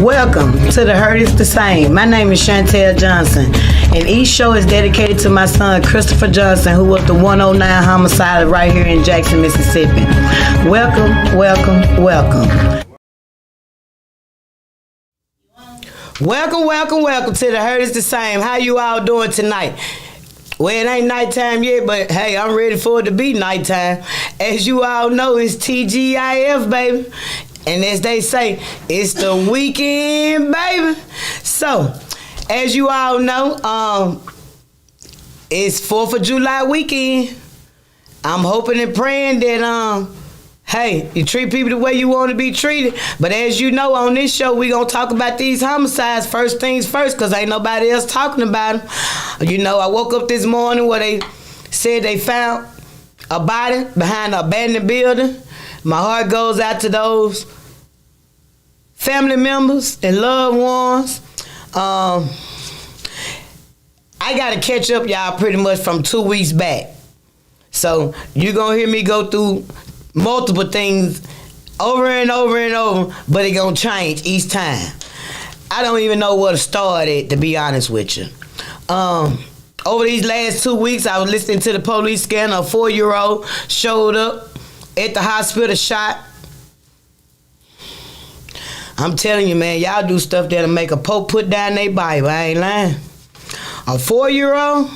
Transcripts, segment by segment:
Welcome to The Hurt is the Same. My name is Shantell Johnson, and each show is dedicated to my son, Christopher Johnson, who was the 109 homicide right here in Jackson, Mississippi. Welcome, welcome, welcome. Welcome to The Hurt is the Same. How you all doing tonight? Well, it ain't nighttime yet, but hey, I'm ready for it to be nighttime. As you all know, it's TGIF, baby. And as they say, it's the weekend, baby. So, as you all know, it's 4th of July weekend. I'm hoping and praying that, hey, you treat people the way you want to be treated. But as you know, on this show, we going to talk about these homicides first things first, because ain't nobody else talking about them. You know, I woke up this morning where they said they found a body behind an abandoned building. My heart goes out to those family members and loved ones. I got to catch up, y'all, pretty much from 2 weeks back. So you're going to hear me go through multiple things over and over and over, but it going to change each time. I don't even know where to start at, to be honest with you. Over these last 2 weeks, I was listening to the police scanner. A 4-year-old showed up at the hospital shot. I'm telling you, man, y'all do stuff that'll make a pope put down their Bible. I ain't lying. A 4-year-old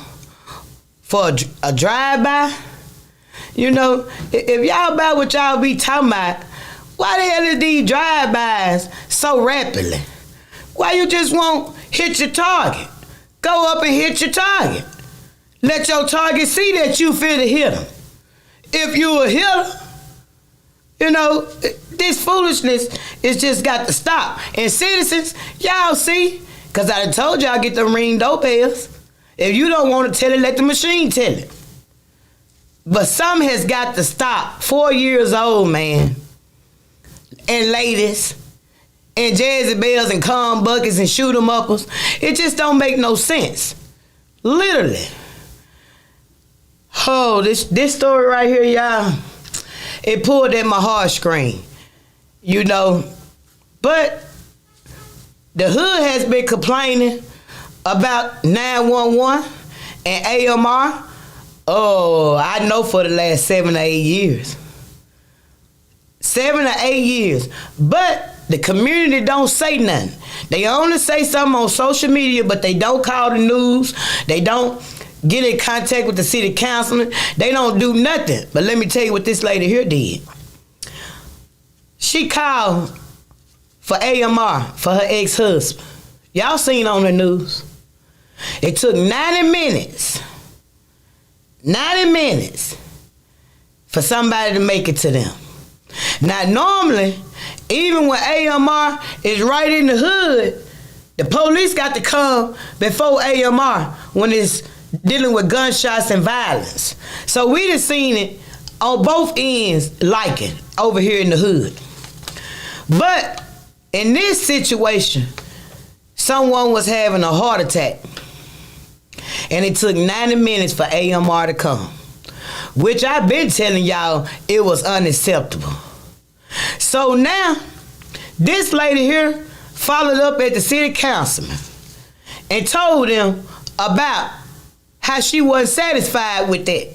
for a drive-by. You know, if y'all about what y'all be talking about, why the hell is these drive-bys so rapidly? Why you just won't hit your target? Go up and hit your target. Let your target see that you finna hit him. If you a hitter, you know, this foolishness is just got to stop. And citizens, y'all see, because I done told y'all get them ring doorbells. If you don't want to tell it, let the machine tell it. But some has got to stop. 4 years old, man. And ladies. And Jezebels and calm buckets and shoot 'em uppers. It just don't make no sense. Literally. Oh, this story right here, y'all, it pulled at my heartstring. You know. But the hood has been complaining about 911 and AMR. Oh, I know for the last 7 or 8 years. 7 or 8 years. But the community don't say nothing. They only say something on social media, but they don't call the news. They don't get in contact with the city councilman. They don't do nothing. But let me tell you what this lady here did. She called for AMR for her ex-husband. Y'all seen on the news. It took 90 minutes. 90 minutes for somebody to make it to them. Now, normally, even when AMR is right in the hood, the police got to come before AMR when it's dealing with gunshots and violence. So we done seen it on both ends like it over here in the hood. But in this situation, someone was having a heart attack. And it took 90 minutes for AMR to come, which I've been telling y'all it was unacceptable. So now, this lady here followed up at the city councilman and told them about how she wasn't satisfied with that.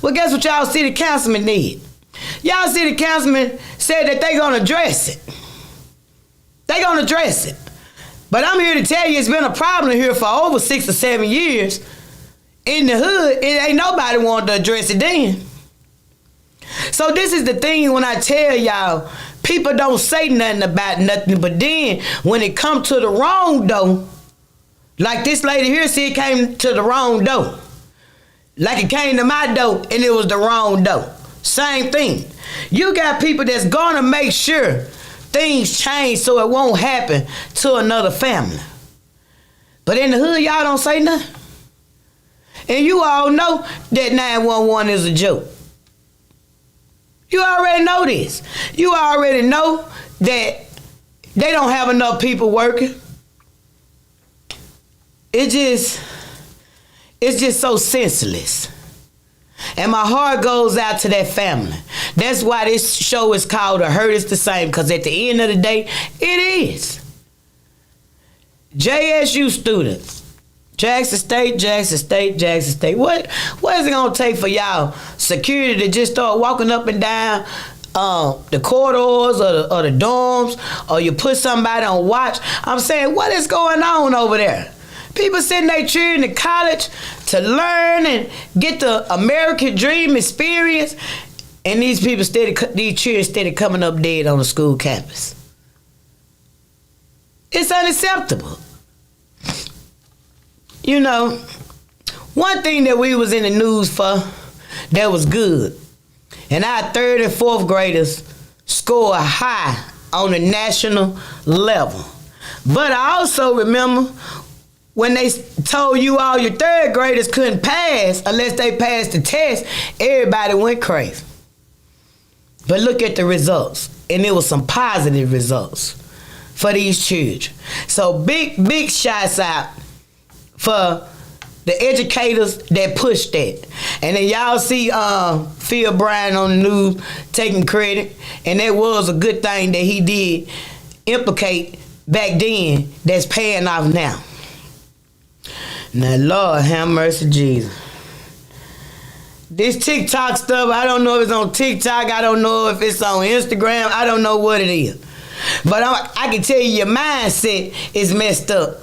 Well, guess what y'all city councilman did? Y'all city councilman said that they gonna address it. They gonna address it. But I'm here to tell you it's been a problem here for over 6 or 7 years. In the hood, it ain't nobody wanted to address it then. So this is the thing when I tell y'all, people don't say nothing about nothing, but then when it come to the wrong door, like this lady here said, it came to the wrong door. Like it came to my door and it was the wrong door. Same thing. You got people that's gonna make sure things change so it won't happen to another family. But in the hood, y'all don't say nothing. And you all know that 911 is a joke. You already know this. You already know that they don't have enough people working. It's just so senseless. And my heart goes out to that family. That's why this show is called The Hurt is the Same, because at the end of the day, it is. JSU students. Jackson State. What is it gonna take for y'all security to just start walking up and down the corridors or the dorms, or you put somebody on watch? I'm saying, what is going on over there? People sending their children to college to learn and get the American dream experience, and these children steady coming up dead on the school campus. It's unacceptable. You know, one thing that we was in the news for that was good, and our 3rd and 4th graders score high on the national level. But I also remember when they told you all your 3rd graders couldn't pass unless they passed the test, everybody went crazy. But look at the results, and it was some positive results for these children. So big shots out for the educators that pushed that. And then y'all see Phil Bryant on the news taking credit, and that was a good thing that he did implicate back then that's paying off now. Now, Lord have mercy, Jesus. This TikTok stuff, I don't know if it's on TikTok, I don't know if it's on Instagram, I don't know what it is. But I can tell you your mindset is messed up.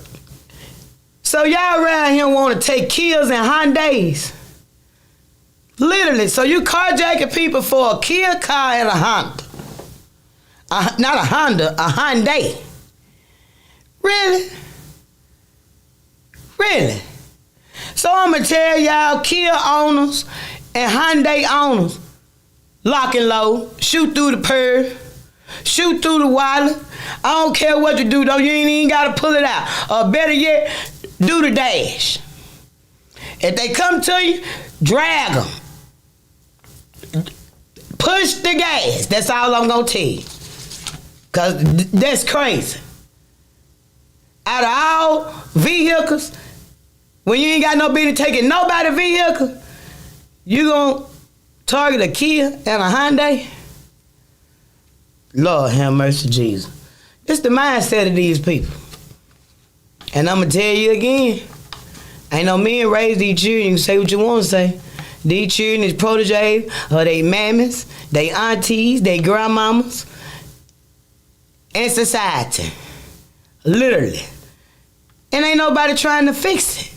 So y'all around here want to take Kias and Hyundais. Literally. So you carjacking people for a Kia car and a Honda. Not a Honda, a Hyundai. Really? Really? So I'm going to tell y'all, Kia owners and Hyundai owners, lock and load, shoot through the purse, shoot through the wallet. I don't care what you do, though. You ain't even got to pull it out. Or better yet, do the dash. If they come to you, drag them. Push the gas. That's all I'm going to tell you. Because that's crazy. Out of all vehicles, when you ain't got no business taking nobody's vehicle, you going to target a Kia and a Hyundai? Lord have mercy, Jesus. It's the mindset of these people. And I'm going to tell you again, ain't no men raise these children. You can say what you want to say. These children is proteges of they mammies, they aunties, they grandmamas, and society. Literally. And ain't nobody trying to fix it.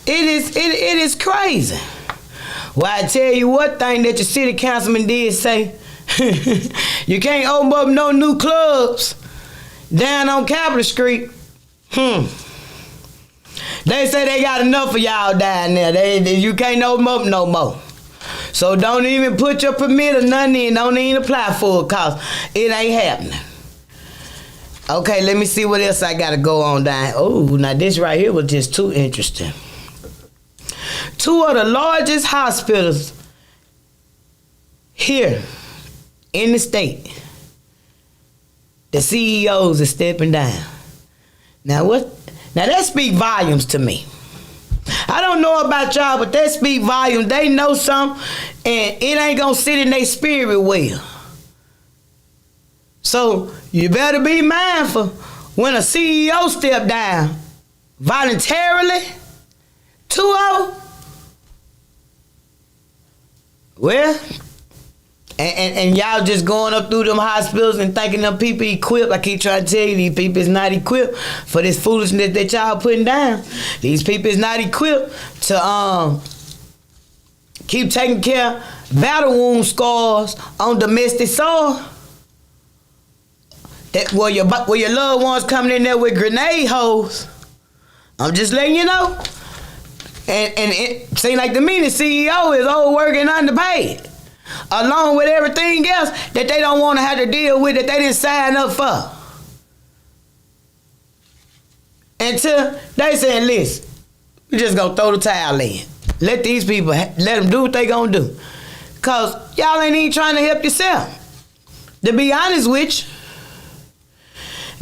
It is crazy. Well, I tell you what thing that your city councilman did say. You can't open up no new clubs down on Capitol Street. They say they got enough of y'all down there. You can't open up no more. So don't even put your permit or nothing in. Don't even apply for it, cause it ain't happening. Okay, let me see what else I gotta go on down. Oh, now this right here was just too interesting. 2 of the largest hospitals here in the state, the CEOs are stepping down. Now that speak volumes to me. I don't know about y'all, but that speak volumes. They know something, and it ain't gonna sit in their spirit well. So you better be mindful when a CEO step down voluntarily. 2 of them. Well, and y'all just going up through them hospitals and thinking them people equipped. I keep trying to tell you, these people is not equipped for this foolishness that y'all putting down. These people is not equipped to keep taking care of battle wound scars on domestic soil. That where your loved ones coming in there with grenade holes. I'm just letting you know. And it seems like to me the CEO is overworking and underpaid, along with everything else that they don't want to have to deal with that they didn't sign up for. Until they saying, listen, we just gonna throw the towel in. Let these people, let them do what they gonna do. Cause y'all ain't even trying to help yourself. To be honest with you.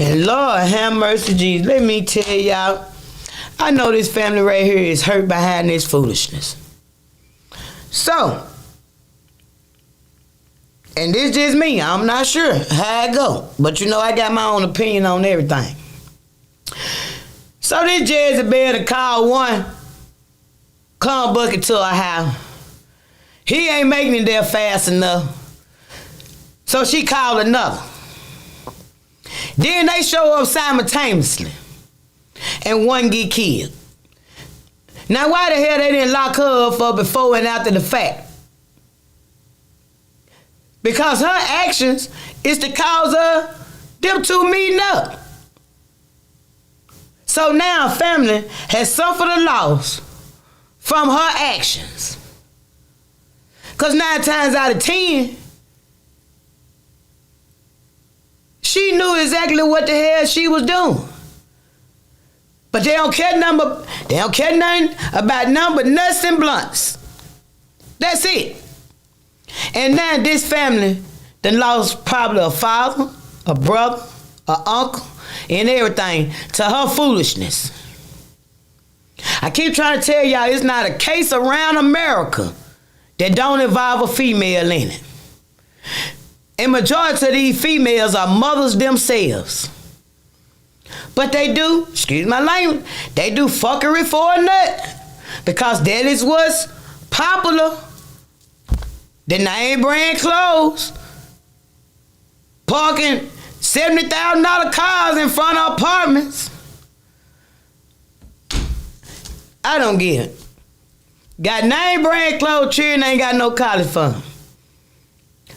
And Lord have mercy, Jesus. Let me tell y'all, I know this family right here is hurt behind this foolishness. So, and this just me. I'm not sure how it go. But you know I got my own opinion on everything. So this Jezebel called one cum bucket to her house. He ain't making it there fast enough. So she called another. Then they show up simultaneously. And one get killed. Now why the hell they didn't lock her up for before and after the fact? Because her actions is the cause of them two meeting up. So now family has suffered a loss from her actions. Because 9 times out of 10, she knew exactly what the hell she was doing. But they don't care nothing about nothing but nuts and blunts. That's it. And now this family done lost probably a father, a brother, an uncle, and everything to her foolishness. I keep trying to tell y'all it's not a case around America that don't involve a female in it. And majority of these females are mothers themselves. But they do, excuse my language, they do fuckery for a nut. Because that is what's popular. The name brand clothes. Parking $70,000 cars in front of apartments. I don't get it. Got name brand clothes, children ain't got no college fund.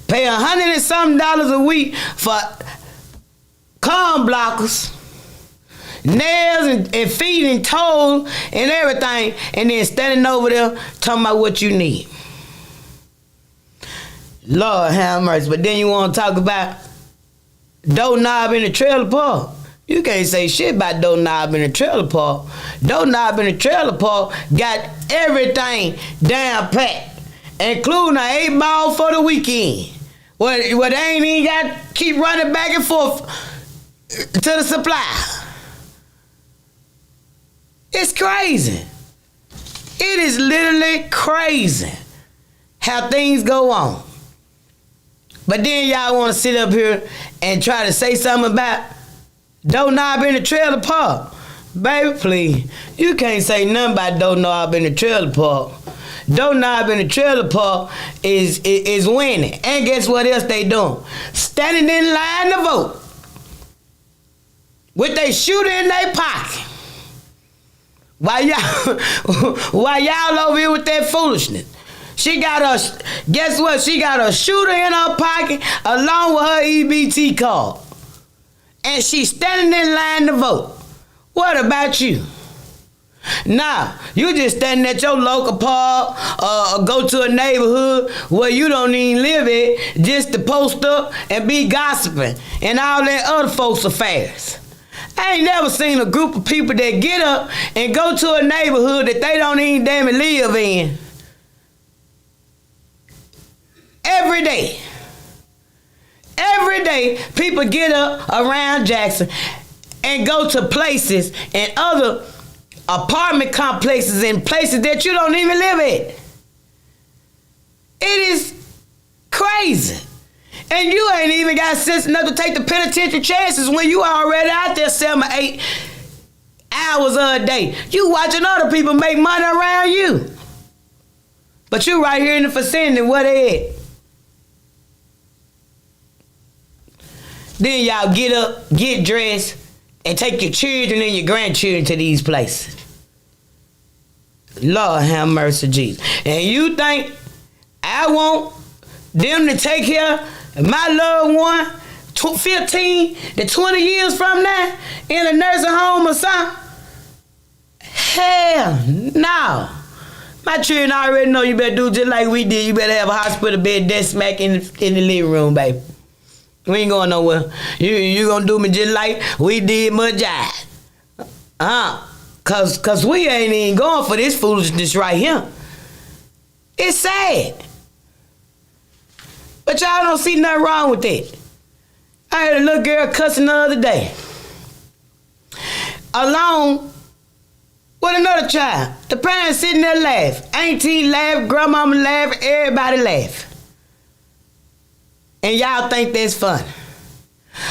Pay $100 and something a week for cum blockers, nails and feet and toes and everything, and then standing over there talking about what you need. Lord have mercy. But then you want to talk about doorknob in the trailer park. You can't say shit about doorknob in the trailer park. Doorknob in the trailer park got everything down pat, including an 8-ball for the weekend. Well, they ain't even got to keep running back and forth to the supply. It's crazy. It is literally crazy how things go on. But then y'all want to sit up here and try to say something about doorknob in the trailer park. Baby, please. You can't say nothing about doorknob in the trailer park. Doorknob in the trailer park is winning. And guess what else they doing? Standing in line to vote with their shooter in their pocket. While y'all over here with that foolishness. Guess what? She got a shooter in her pocket along with her EBT card. And she's standing in line to vote. What about you? Now, you just standing at your local park or go to a neighborhood where you don't even live in just to post up and be gossiping and all that other folks' affairs. I ain't never seen a group of people that get up and go to a neighborhood that they don't even damn it live in. Every day. Every day, people get up around Jackson and go to places and other apartment complexes and places that you don't even live in. It is crazy. And you ain't even got sense enough to take the penitentiary chances when you already out there 7 or 8 hours a day. You watching other people make money around you. But you right here in the vicinity, what they at? Then y'all get up, get dressed, and take your children and your grandchildren to these places. Lord have mercy, Jesus. And you think I want them to take care of my loved one 15 to 20 years from now in a nursing home or something? Hell no. My children already know you better do just like we did. You better have a hospital bed dead smack in the living room, baby. We ain't going nowhere. You gonna do me just like we did my job. Cause we ain't even going for this foolishness right here. It's sad. But y'all don't see nothing wrong with that. I heard a little girl cussing the other day. Along with another child. The parents sitting there laughing. Auntie laugh, grandmama laugh, everybody laugh. And y'all think that's funny.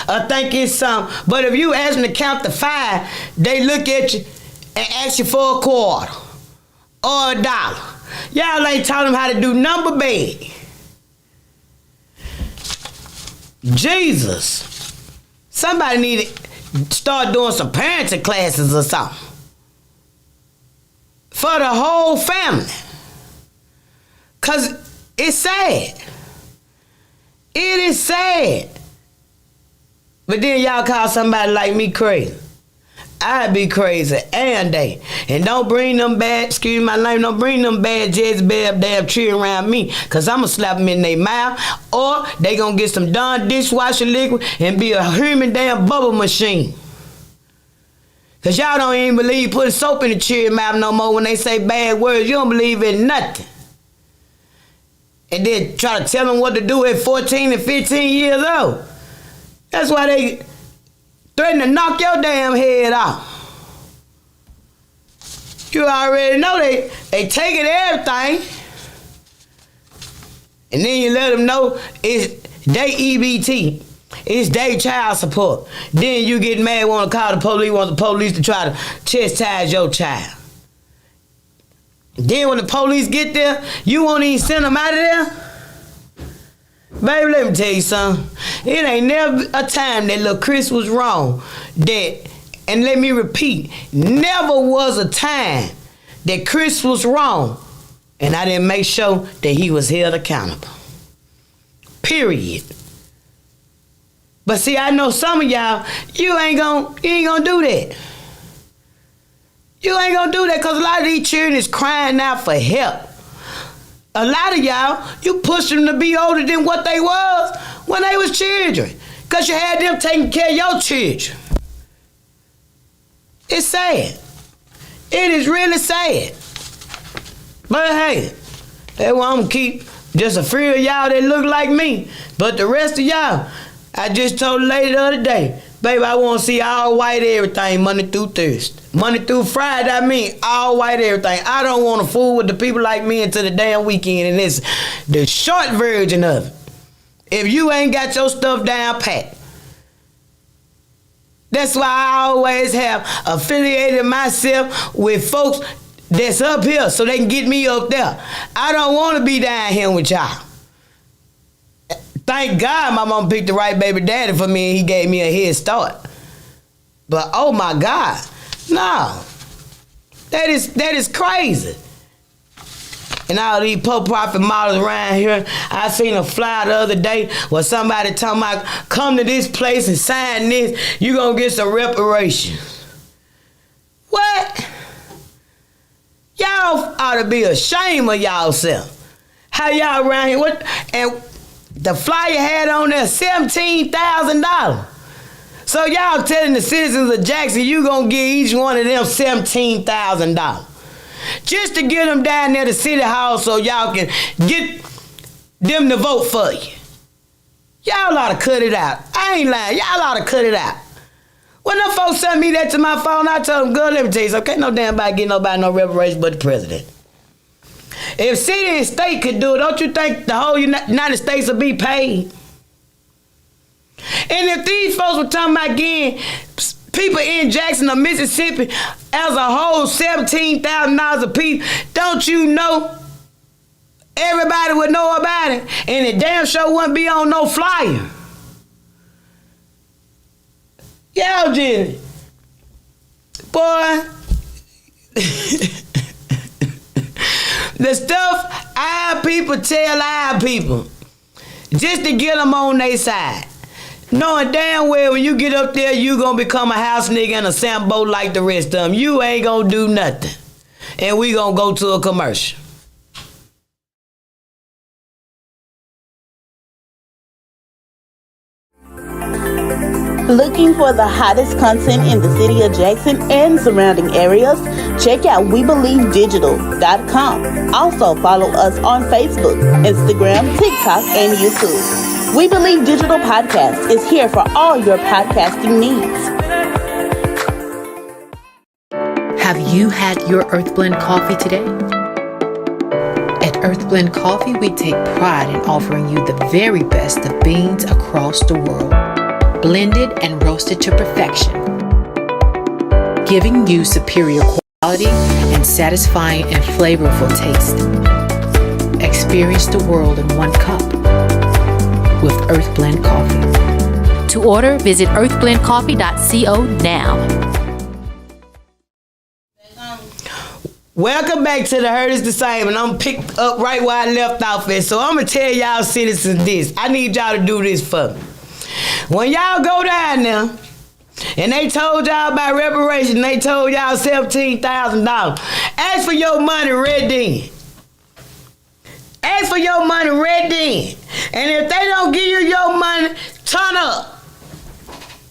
or think it's something. But if you ask them to count to 5, they look at you and ask you for a quarter or $1. Y'all ain't taught them how to do number bed. Jesus. Somebody need to start doing some parenting classes or something. For the whole family. Because it's sad. It is sad. But then y'all call somebody like me crazy. I'd be crazy and day. And don't bring them bad, excuse my name, don't bring them bad Jezebel damn tree around me. Because I'm going to slap them in their mouth. Or they going to get some Dawn dishwasher liquid and be a human damn bubble machine. Because y'all don't even believe putting soap in the children's mouth no more when they say bad words. You don't believe in nothing. And then try to tell them what to do at 14 and 15 years old. That's why they threaten to knock your damn head off. You already know they taking everything. And then you let them know it's they EBT. It's they child support. Then you get mad, want to call the police, want the police to try to chastise your child. Then when the police get there, you won't even send them out of there? Baby, let me tell you something. It ain't never a time that little Chris was wrong. And let me repeat, never was a time that Chris was wrong and I didn't make sure that he was held accountable. Period. But see, I know some of y'all, you ain't gonna do that. You ain't gonna do that because a lot of these children is crying out for help. A lot of y'all, you push them to be older than what they was when they was children. Because you had them taking care of your children. It's sad. It is really sad. But hey, that's why I'm going to keep just a few of y'all that look like me. But the rest of y'all, I just told the lady the other day, baby, I want to see all white everything Monday through Thursday. Monday through Friday, I mean, all white everything. I don't want to fool with the people like me until the damn weekend, and it's the short version of it. If you ain't got your stuff down pat. That's why I always have affiliated myself with folks that's up here so they can get me up there. I don't want to be down here with y'all. Thank God my mom picked the right baby daddy for me and he gave me a head start. But oh my God, no. That is crazy. And all these for-profit models around here, I seen a flyer the other day where somebody talking about, come to this place and sign this, you gonna get some reparations. What? Y'all ought to be ashamed of y'allself. How y'all around here, what? And the flyer had on there $17,000. So y'all telling the citizens of Jackson you gonna give each one of them $17,000. Just to get them down there to City Hall so y'all can get them to vote for you. Y'all ought to cut it out. I ain't lying. Y'all ought to cut it out. When them folks sent me that to my phone, I told them, girl, let me tell you something. Can't no damn body get nobody no reparation but the president. If city and state could do it, don't you think the whole United States would be paid? And if these folks were talking about getting people in Jackson or Mississippi as a whole $17,000 a piece, don't you know everybody would know about it? And it damn sure wouldn't be on no flyer. Y'all just, boy, the stuff our people tell our people just to get them on their side. Knowing damn well when you get up there, you gonna become a house nigga and a sambo like the rest of them. You ain't gonna do nothing. And we gonna go to a commercial. Looking for the hottest content in the city of Jackson and surrounding areas? Check out WeBelieveDigital.com. Also follow us on Facebook, Instagram, TikTok, and YouTube. We Believe Digital Podcast is here for all your podcasting needs. Have you had your Earth Blend coffee today? At Earth Blend Coffee, we take pride in offering you the very best of beans across the world. blended and roasted to perfection, giving you superior quality and satisfying and flavorful taste. Experience the world in one cup with Earth Blend Coffee. To order, visit earthblendcoffee.co now. Welcome back to The Hurt is the Same, and I'm picked up right where I left off at. So I'm going to tell y'all citizens this. I need y'all to do this for me. When y'all go down there, and they told y'all about reparation, they told y'all $17,000, ask for your money right then. Ask for your money right then. And if they don't give you your money, turn up.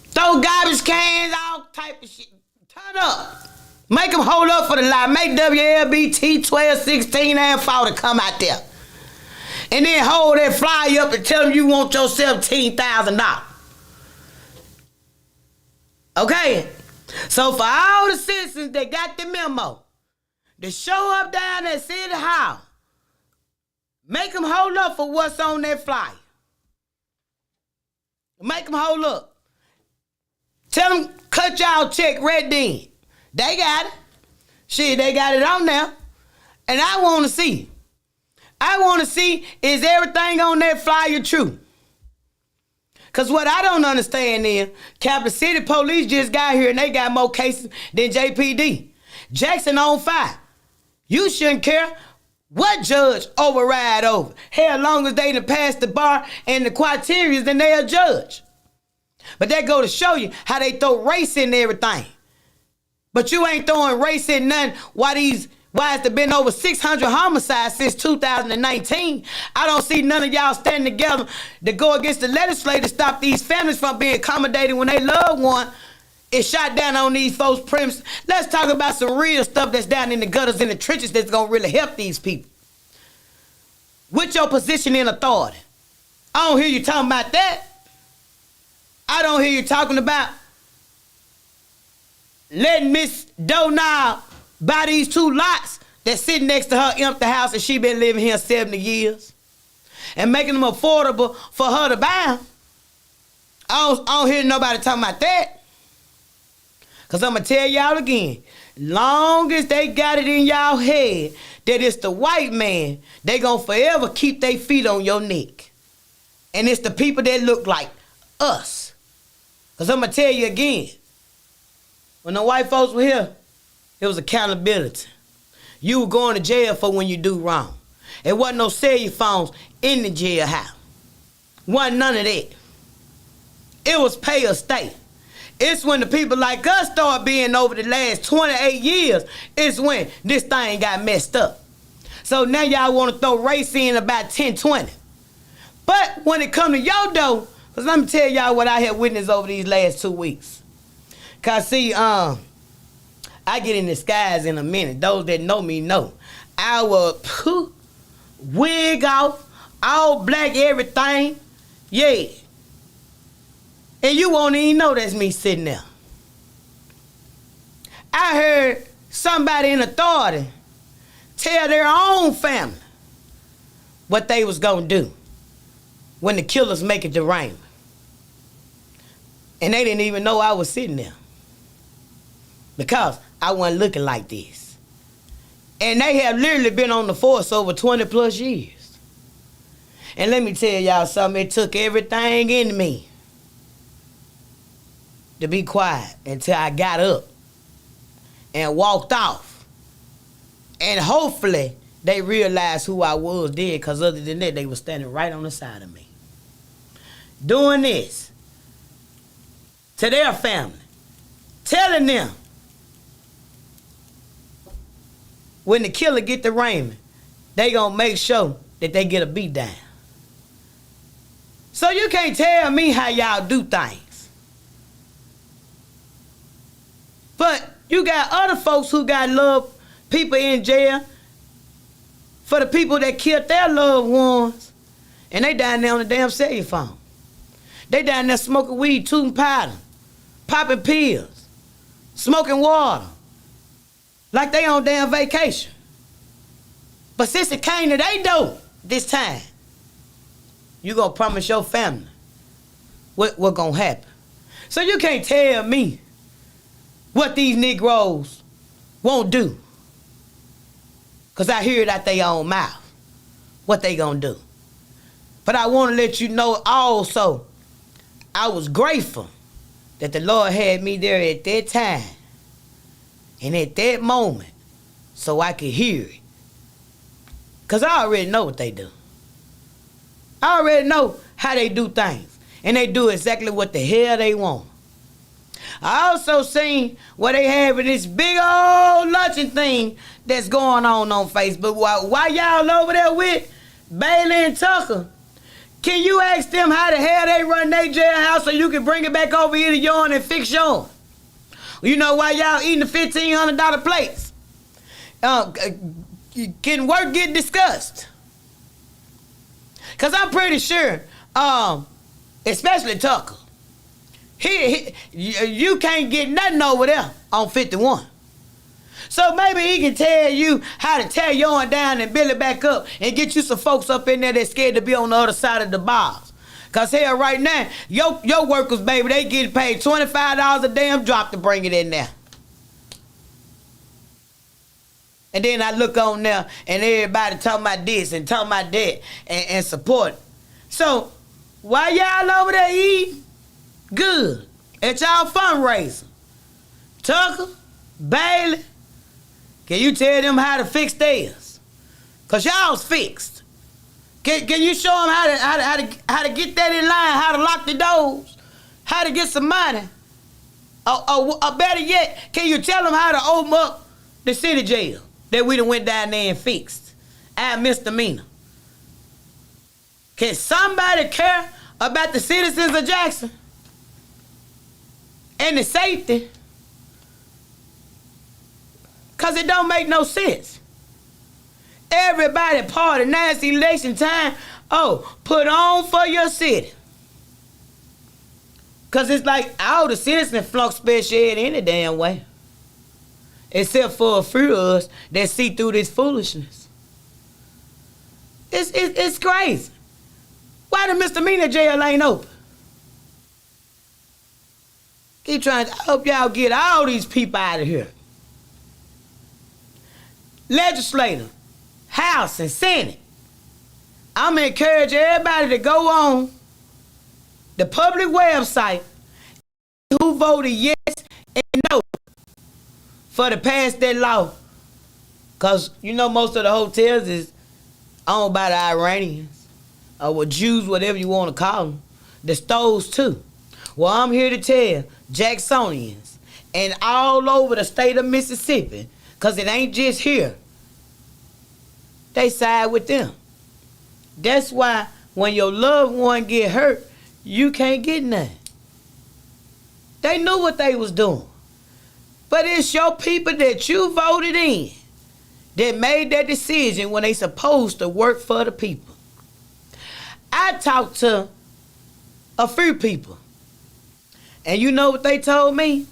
Throw garbage cans, all type of shit. Turn up. Make them hold up for the lie. Make WLBT 12, 16, and 40 come out there. And then hold that flyer up and tell them you want your $17,000. Okay? So for all the citizens that got the memo, to show up down at City Hall, make them hold up for what's on that flyer. Make them hold up. Tell them cut y'all check right then. They got it. Shit, they got it on there. And I want to see. I want to see, is everything on that flyer true? Because what I don't understand is, Capital City Police just got here and they got more cases than JPD. Jackson on fire. You shouldn't care what judge override over. Hell, long as they done passed the bar and the criteria, then they a judge. But that go to show you how they throw race in everything. But you ain't throwing race in nothing. Why has there been over 600 homicides since 2019? I don't see none of y'all standing together to go against the legislature to stop these families from being accommodated when they loved one is shot down on these folks' premises. Let's talk about some real stuff that's down in the gutters and the trenches that's gonna really help these people. With your position in authority. I don't hear you talking about that. I don't hear you talking about letting Miss Donald buy these 2 lots that's sitting next to her empty house and she been living here 70 years and making them affordable for her to buy. I don't hear nobody talking about that. Because I'm going to tell y'all again, long as they got it in y'all head that it's the white man, they going to forever keep their feet on your neck. And it's the people that look like us. Because I'm going to tell you again, when the white folks were here, it was accountability. You were going to jail for when you do wrong. It wasn't no cellular phones in the jailhouse. Wasn't none of that. It was pay or stay. It's when the people like us start being over the last 28 years, it's when this thing got messed up. So now y'all want to throw race in about 10, 20. But when it come to your door, because let me tell y'all what I have witnessed over these last 2 weeks. Cause see, I get in disguise in a minute. Those that know me know. I will wig off, all black, everything. Yeah. And you won't even know that's me sitting there. I heard somebody in authority tell their own family what they was gonna do when the killers make it to Raymond. And they didn't even know I was sitting there. Because I wasn't looking like this. And they have literally been on the force over 20 plus years. And let me tell y'all something, it took everything in me to be quiet until I got up and walked off. And hopefully they realized who I was then, because other than that, they were standing right on the side of me. Doing this to their family, telling them, when the killer get to Raymond, they gonna make sure that they get a beat down. So you can't tell me how y'all do things. But you got other folks who got love people in jail for the people that killed their loved ones, and they down there on the damn cell phone. They down there smoking weed, tooting powder, popping pills, smoking water, like they on damn vacation. But since it came to they door this time, you gonna promise your family what gonna happen. So you can't tell me what these Negroes won't do. Because I hear it out their own mouth. What they gonna do. But I want to let you know also, I was grateful that the Lord had me there at that time and at that moment so I could hear it. Because I already know what they do. I already know how they do things. And they do exactly what the hell they want. I also seen what they have in this big old luncheon thing that's going on Facebook. While y'all over there with Bailey and Tucker, can you ask them how the hell they run their jailhouse so you can bring it back over here to yours and fix yours? You know why y'all eating the $1,500 plates? Can work get discussed? Because I'm pretty sure, especially Tucker, you can't get nothing over there on 51. So maybe he can tell you how to tear yours down and build it back up and get you some folks up in there that's scared to be on the other side of the bars. Because hell, right now, your workers, baby, they get paid $25 a damn drop to bring it in there. And then I look on there and everybody talking about this and talking about that and support. So, why y'all over there eating good at y'all fundraiser? Tucker, Bailey, can you tell them how to fix theirs? Because y'all's fixed. Can you show them how to get that in line, how to lock the doors, how to get some money? Or better yet, can you tell them how to open up the city jail that we done went down there and fixed? Our misdemeanor. Can somebody care about the citizens of Jackson and the safety? Because it don't make no sense. Everybody party, now it's election time. Oh, put on for your city. Because it's like all the citizens flunk special ed any damn way. Except for a few of us that see through this foolishness. It's crazy. Why the misdemeanor jail ain't open? Keep trying. I hope y'all get all these people out of here. Legislature, House, and Senate. I'm going to encourage everybody to go on the public website who voted yes and no for to pass that law. Because, you know, most of the hotels is owned by the Iranians or Jews, whatever you want to call them. The stores, too. Well, I'm here to tell Jacksonians and all over the state of Mississippi, because it ain't just here, they side with them. That's why when your loved one get hurt, you can't get nothing. They knew what they was doing. But it's your people that you voted in that made that decision when they supposed to work for the people. I talked to a few people, and you know what they told me?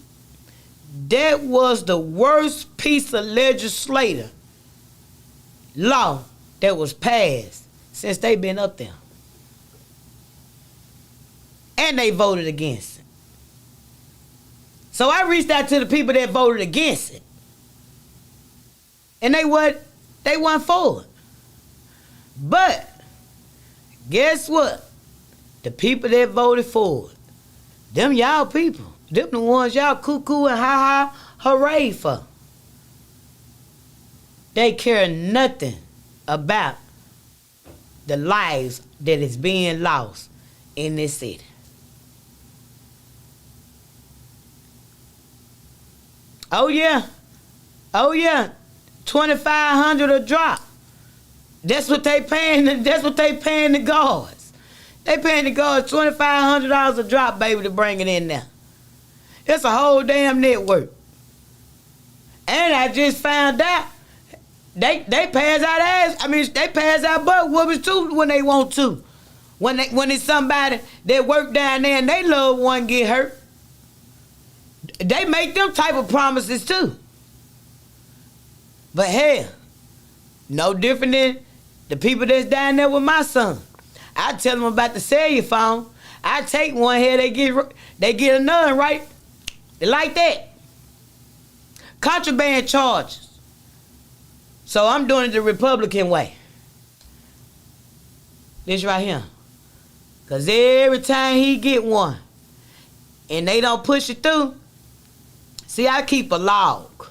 That was the worst piece of legislative law that was passed since they been up there. And they voted against it. So I reached out to the people that voted against it. And they weren't for it. But guess what? The people that voted for it, them y'all people, them the ones y'all cuckoo and ha-ha hooray for. They care nothing about the lives that is being lost in this city. Oh yeah, 2,500 a drop. That's what they paying. That's what they paying the guards. They paying the guards $2,500 a drop, baby, to bring it in there. It's a whole damn network. And I just found out they pass out ass. I mean, they pass out butt whoopers too when they want to. When it's somebody that work down there and they loved one get hurt, they make them type of promises too. But hell, no different than the people that's down there with my son. I tell them about the cellular phone. I take one here, they get another, right? They like that. Contraband charges. So I'm doing it the Republican way. This right here. Because every time he get one and they don't push it through, see, I keep a log.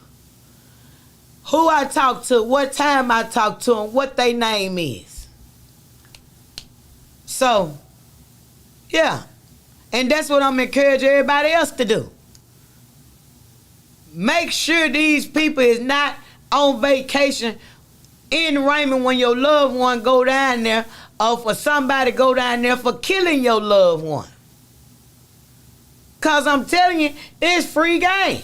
Who I talk to, what time I talk to them, what their name is. So, yeah. And that's what I'm encouraging everybody else to do. Make sure these people is not on vacation in Raymond when your loved one go down there, or for somebody go down there for killing your loved one. Because I'm telling you, it's free game.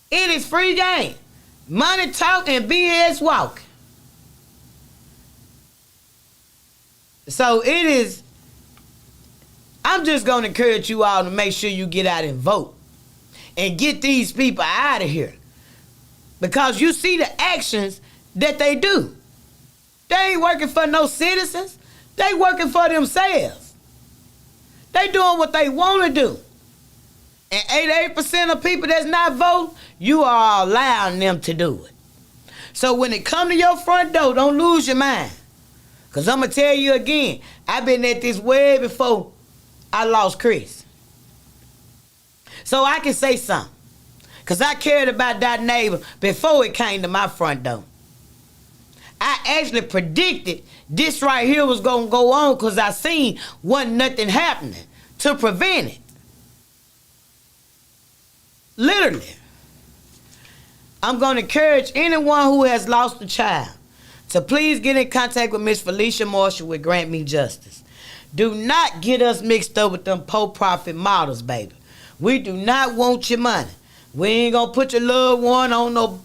It is free game. Money talk and BS walk. So it is, I'm just going to encourage you all to make sure you get out and vote. And get these people out of here. Because you see the actions that they do. They ain't working for no citizens. They working for themselves. They doing what they want to do. And 88% of people that's not voting, you are allowing them to do it. So when it come to your front door, don't lose your mind. Because I'm going to tell you again, I've been at this way before I lost Chris. So I can say something. Because I cared about that neighbor before it came to my front door. I actually predicted this right here was going to go on because I seen wasn't nothing happening to prevent it. Literally. I'm going to encourage anyone who has lost a child to please get in contact with Miss Felicia Marshall with Grant Me Justice. Do not get us mixed up with them poor profit models, baby. We do not want your money. We ain't gonna put your loved one on no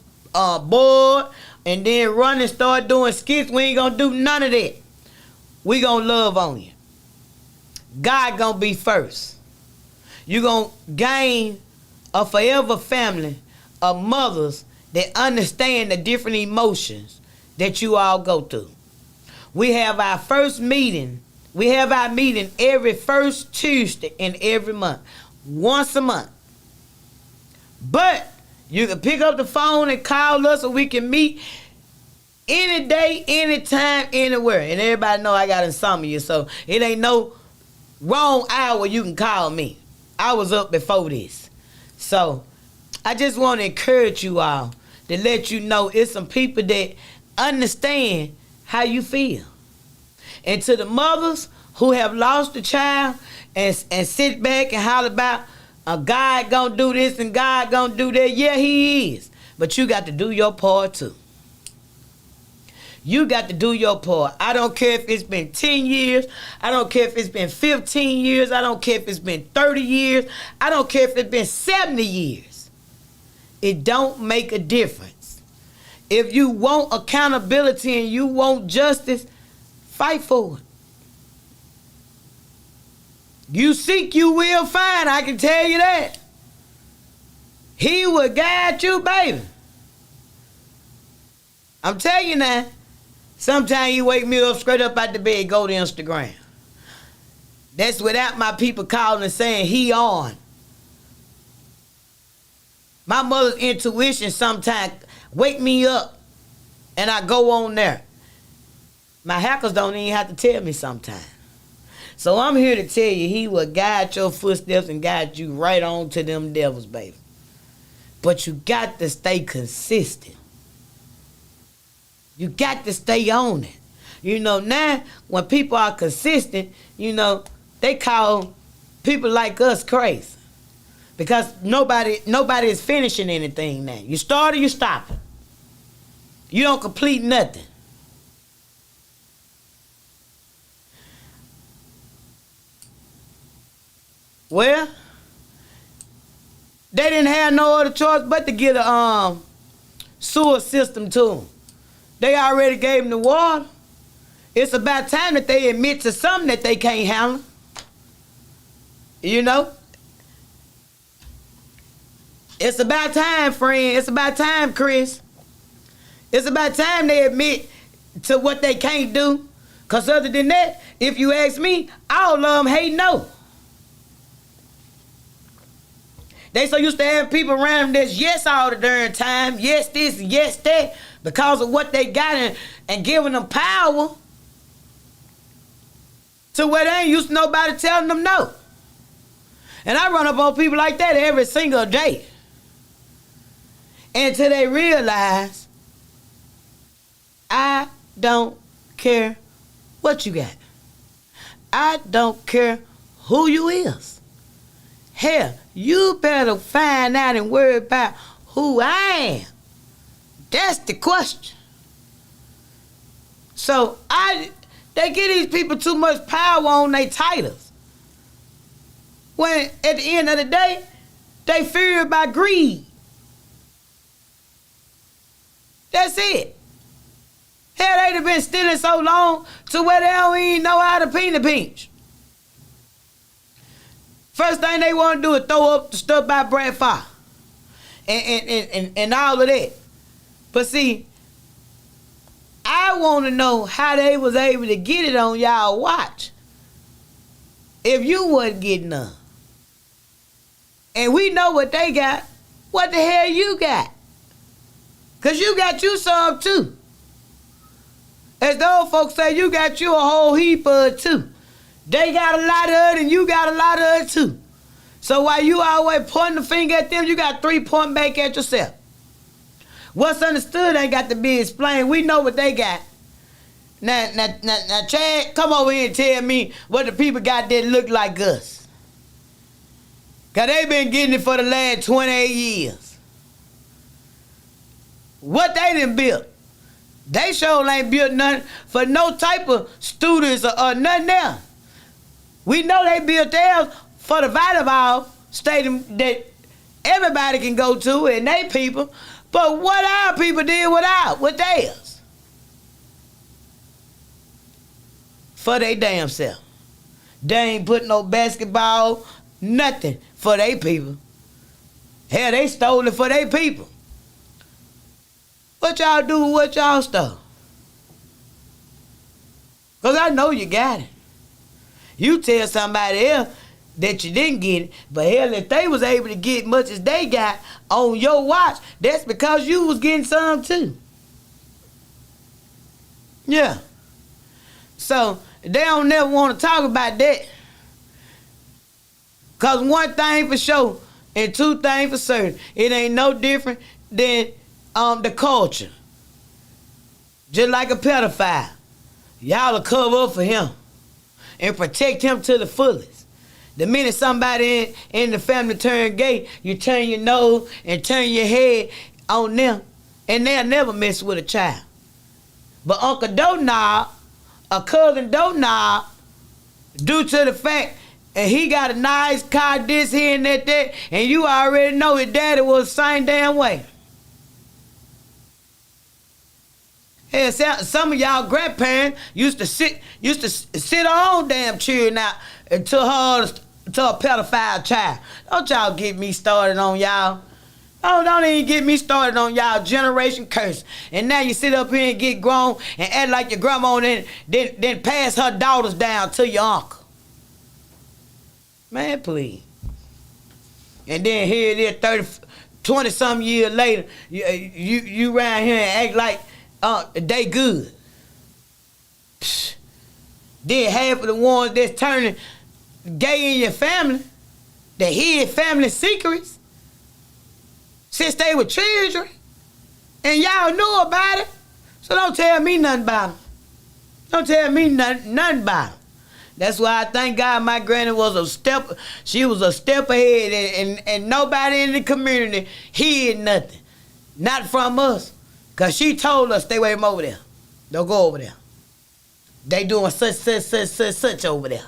board and then run and start doing skits. We ain't gonna do none of that. We gonna love on you. God gonna be first. You gonna gain a forever family of mothers that understand the different emotions that you all go through. We have our first meeting. We have our meeting every first Tuesday in every month. Once a month. But you can pick up the phone and call us so we can meet any day, anytime, anywhere. And everybody know I got insomnia, so it ain't no wrong hour you can call me. I was up before this. So I just want to encourage you all to let you know it's some people that understand how you feel. And to the mothers who have lost a child and sit back and holler about God gonna do this and God gonna do that. Yeah, he is. But you got to do your part too. You got to do your part. I don't care if it's been 10 years. I don't care if it's been 15 years. I don't care if it's been 30 years. I don't care if it's been 70 years. It don't make a difference. If you want accountability and you want justice, fight for it. You seek, you will find. I can tell you that. He will guide you, baby. I'm telling you now. Sometimes you wake me up straight up out the bed, go to Instagram. That's without my people calling and saying he on. My mother's intuition sometimes wake me up and I go on there. My hackers don't even have to tell me sometimes. So I'm here to tell you, he will guide your footsteps and guide you right on to them devils, baby. But you got to stay consistent. You got to stay on it. You know, now, when people are consistent, you know, they call people like us crazy. Because nobody is finishing anything now. You start or you stop it. You don't complete nothing. Well, they didn't have no other choice but to get a sewer system to them. They already gave them the water. It's about time that they admit to something that they can't handle. You know? It's about time, friend. It's about time, Chris. It's about time they admit to what they can't do. Because other than that, if you ask me, all of them hate no. They so used to have people around them that's yes all the darn time, yes this, yes that, because of what they got and giving them power to where they ain't used to nobody telling them no. And I run up on people like that every single day. Until they realize, I don't care what you got. I don't care who you is. Hell, you better find out and worry about who I am. That's the question. So they give these people too much power on their titles. When at the end of the day, they fear about greed. That's it. Hell, they done been stealing so long to where they don't even know how to peanut pinch. First thing they want to do is throw up the stuff by Brad Fire and all of that. But see, I want to know how they was able to get it on y'all watch if you wasn't getting none. And we know what they got. What the hell you got? Because you got you some too. As the old folks say, you got you a whole heap of it too. They got a lot of it and you got a lot of it too. So while you always pointing the finger at them, you got 3 pointing back at yourself. What's understood ain't got to be explained. We know what they got. Now, Chad, come over here and tell me what the people got that look like us. Because they been getting it for the last 28 years. What they done built? They sure ain't built nothing for no type of students or nothing else. We know they built theirs for the volleyball stadium that everybody can go to and they people. But what our people did with theirs? For they damn self. They ain't put no basketball, nothing for they people. Hell, they stole it for they people. What y'all do with what y'all stole? Because I know you got it. You tell somebody else that you didn't get it, but hell, if they was able to get much as they got on your watch, that's because you was getting some too. Yeah. So, they don't never want to talk about that. Because one thing for sure, and two things for certain, it ain't no different than the culture. Just like a pedophile. Y'all will cover up for him and protect him to the fullest. The minute somebody in the family turn gay, you turn your nose and turn your head on them, and they'll never mess with a child. But Uncle Donald, a cousin Donald, due to the fact and he got a nice car, this here and that, and you already know his daddy was the same damn way. Hell, some of y'all grandparents used to sit on damn children out to a pedophile child. Don't y'all get me started on y'all. Don't even get me started on y'all generation curse. And now you sit up here and get grown and act like your grandma and then pass her daughters down to your uncle. Man, please. And then here it is 20-something years later, you around here and act like they good. Psh. Then half of the ones that's turning gay in your family, that hid family secrets since they were children, and y'all knew about it. So don't tell me nothing about them. Don't tell me nothing about them. That's why I thank God my granny was a step ahead, and nobody in the community hid nothing. Not from us. Because she told us, stay away from over there. Don't go over there. They doing such over there.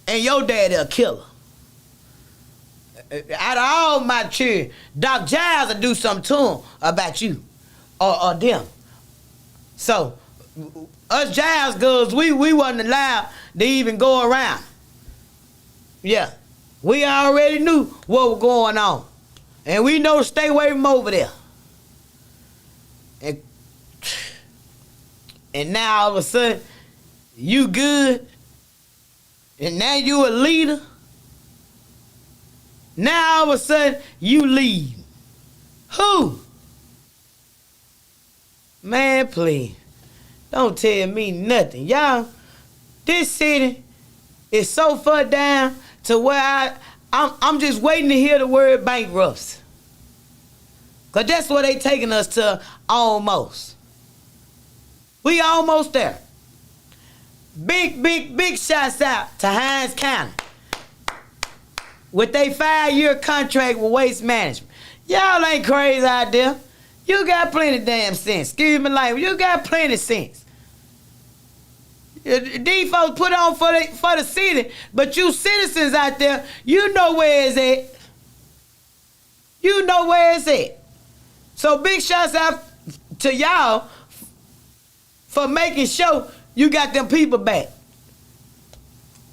And your daddy a killer. Out of all my children, Doc Giles will do something to him about you or them. So, us Giles girls, we wasn't allowed to even go around. Yeah. We already knew what was going on. And we know to stay away from over there. And now all of a sudden, You good? And now you a leader? Now all of a sudden you leave. Who? Man, please. Don't tell me nothing. Y'all, this city is so far down to where I'm just waiting to hear the word bankruptcy. Cause that's where they taking us to almost. We almost there. Big shouts out to Hines County with their 5-year contract with Waste Management. Y'all ain't crazy out there. You got plenty damn sense. Excuse me, like you got plenty sense. These folks put on for the city, but you citizens out there, you know where it's at. You know where it's at. So big shouts out to y'all for making sure you got them people back.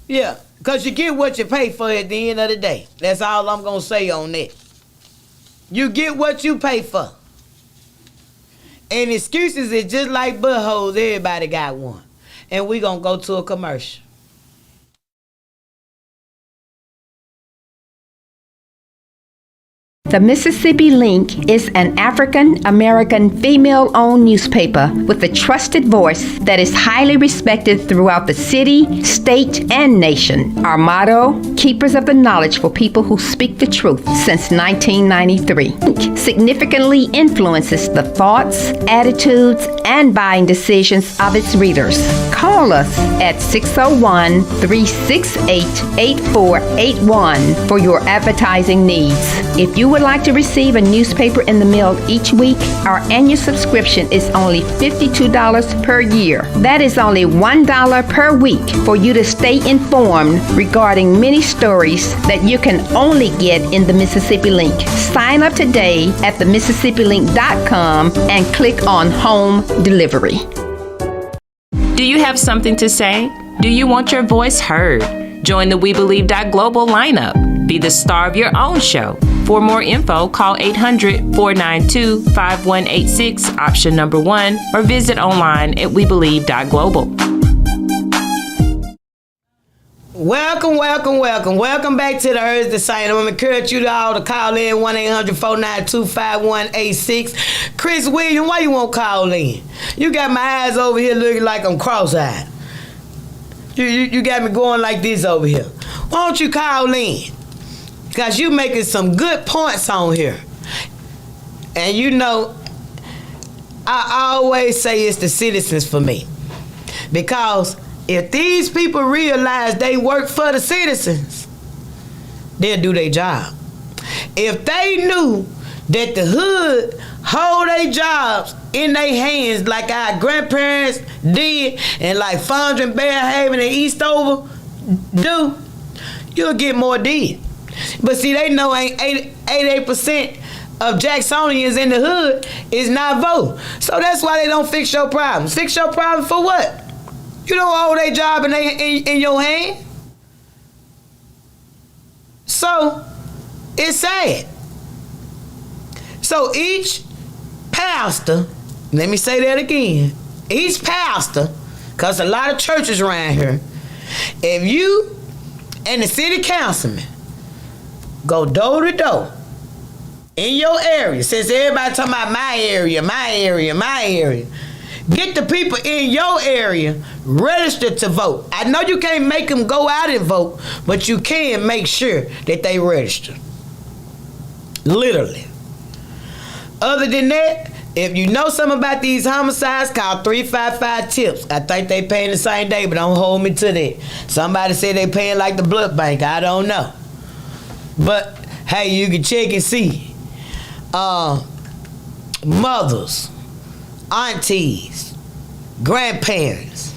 Yeah, because you get what you pay for at the end of the day. That's all I'm going to say on that. You get what you pay for. And excuses is just like buttholes. Everybody got one. And we going to go to a commercial. The Mississippi Link is an African-American female-owned newspaper with a trusted voice that is highly respected throughout the city, state, and nation. Our motto, keepers of the knowledge for people who speak the truth since 1993. Link significantly influences the thoughts, attitudes, and buying decisions of its readers. Call us at 601-368-8481 for your advertising needs. If you would like to receive a newspaper in the mail each week, our annual subscription is only $52 per year. That is only $1 per week for you to stay informed regarding many stories that you can only get in the Mississippi Link. Sign up today at themississippilink.com and click on Home Delivery. Do you have something to say? Do you want your voice heard? Join the WeBelieve.global lineup. Be the star of your own show. For more info, call 800-492-5186, option number 1, or visit online at WeBelieve.global. Welcome back to the Urge to Saint. I'm going to encourage you all to call in 1-800-492-5186. Chris Williams, why you won't call in? You got my eyes over here looking like I'm cross-eyed. You got me going like this over here. Why don't you call in? Because you making some good points on here. And you know, I always say it's the citizens for me. Because if these people realize they work for the citizens, they'll do their job. If they knew that the hood hold their jobs in their hands like our grandparents did and like Fondren, Bearhaven, and Eastover do, you'll get more did. But see, they know ain't 88% of Jacksonians in the hood is not vote. So that's why they don't fix your problems. Fix your problem for what? You don't hold their job in your hand. So it's sad. So each pastor, let me say that again, each pastor, because a lot of churches around here, if you and the city councilman go door to door in your area, since everybody talking about my area, get the people in your area registered to vote. I know you can't make them go out and vote, but you can make sure that they register. Literally. Other than that, if you know something about these homicides, call 355-TIPS. I think they paying the same day, but don't hold me to that. Somebody said they paying like the blood bank. I don't know. But, hey, you can check and see. Mothers, aunties, grandparents.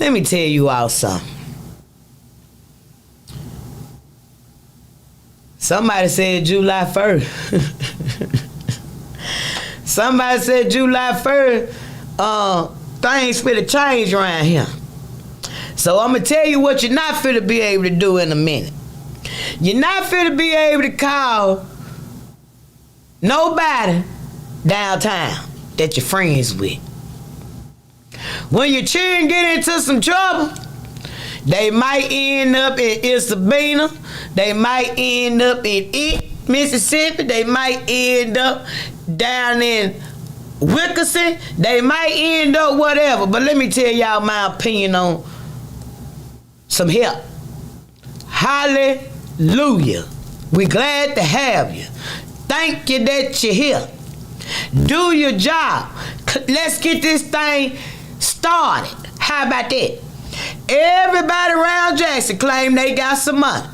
Let me tell you all something. Somebody said July 1st. Somebody said July 1st, things finna change around here. So I'm gonna tell you what you're not finna be able to do in a minute. You're not finna be able to call nobody downtown that you're friends with. When your children get into some trouble, they might end up in Isabella. They might end up in Mississippi. They might end up down in Wilkerson. They might end up whatever. But let me tell y'all my opinion on some help. Hallelujah. We're glad to have you. Thank you that you're here. Do your job. Let's get this thing started. How about that? Everybody around Jackson claim they got some money.